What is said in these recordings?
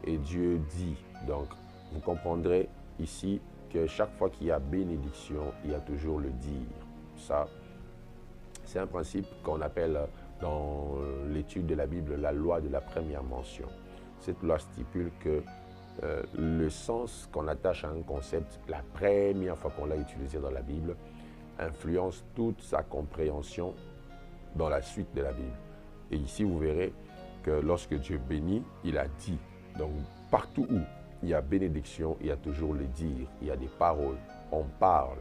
et Dieu dit. Donc, vous comprendrez ici que chaque fois qu'il y a bénédiction, il y a toujours le dire. Ça, c'est un principe qu'on appelle dans l'étude de la Bible la loi de la première mention. Cette loi stipule que le sens qu'on attache à un concept, la première fois qu'on l'a utilisé dans la Bible, influence toute sa compréhension dans la suite de la Bible. Et ici, vous verrez que lorsque Dieu bénit, il a dit. Donc, partout où il y a bénédiction, il y a toujours le dire. Il y a des paroles. On parle.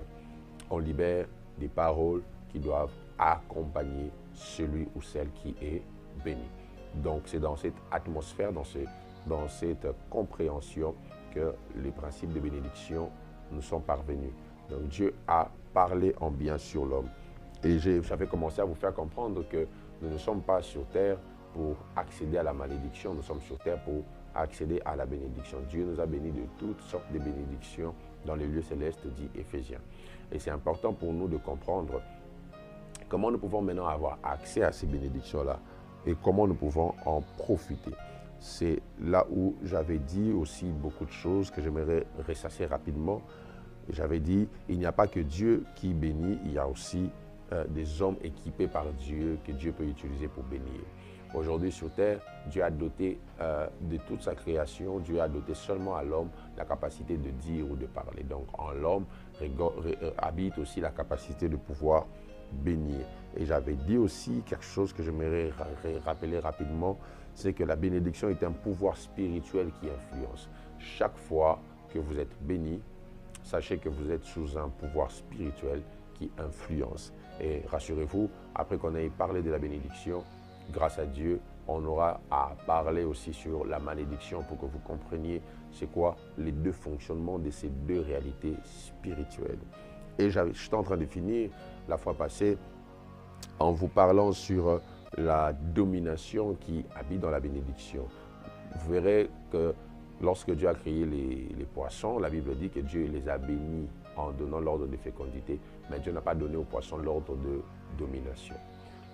On libère des paroles qui doivent accompagner celui ou celle qui est béni. Donc, c'est dans cette atmosphère, dans cette compréhension que les principes de bénédiction nous sont parvenus. Donc, Dieu a parlé en bien sur l'homme. Et j'avais commencé à vous faire comprendre que nous ne sommes pas sur terre pour accéder à la malédiction, nous sommes sur terre pour accéder à la bénédiction. Dieu nous a bénis de toutes sortes de bénédictions dans les lieux célestes, dit Éphésiens. Et c'est important pour nous de comprendre comment nous pouvons maintenant avoir accès à ces bénédictions-là et comment nous pouvons en profiter. C'est là où j'avais dit aussi beaucoup de choses que j'aimerais ressasser rapidement. J'avais dit, il n'y a pas que Dieu qui bénit, il y a aussi des hommes équipés par Dieu que Dieu peut utiliser pour bénir. Aujourd'hui sur terre, Dieu a doté de toute sa création, Dieu a doté seulement à l'homme la capacité de dire ou de parler. Donc en l'homme habite aussi la capacité de pouvoir bénir. Et j'avais dit aussi quelque chose que j'aimerais rappeler rapidement, c'est que la bénédiction est un pouvoir spirituel qui influence. Chaque fois que vous êtes béni, sachez que vous êtes sous un pouvoir spirituel qui influence. Et rassurez-vous, après qu'on ait parlé de la bénédiction, grâce à Dieu, on aura à parler aussi sur la malédiction pour que vous compreniez c'est quoi les deux fonctionnements de ces deux réalités spirituelles. Et j'étais en train de finir la fois passée en vous parlant sur la domination qui habite dans la bénédiction. Vous verrez que lorsque Dieu a créé les poissons, la Bible dit que Dieu les a bénis en donnant l'ordre de fécondité, mais Dieu n'a pas donné aux poissons l'ordre de domination.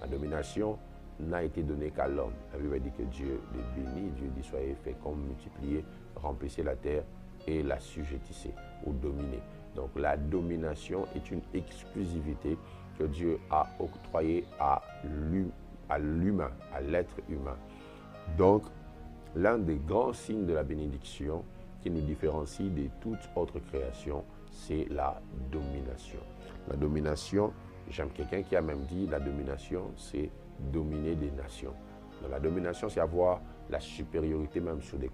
La domination n'a été donnée qu'à l'homme. La Bible dit que Dieu les bénit, Dieu dit soyez féconds, multipliez, remplissez la terre et la sujettissez ou dominez. Donc la domination est une exclusivité que Dieu a octroyée à l'humain, à l'être humain. Donc, l'un des grands signes de la bénédiction qui nous différencie de toute autre création, c'est la domination. La domination, j'aime quelqu'un qui a même dit, la domination, c'est dominer des nations. Donc, la domination, c'est avoir la supériorité même sur des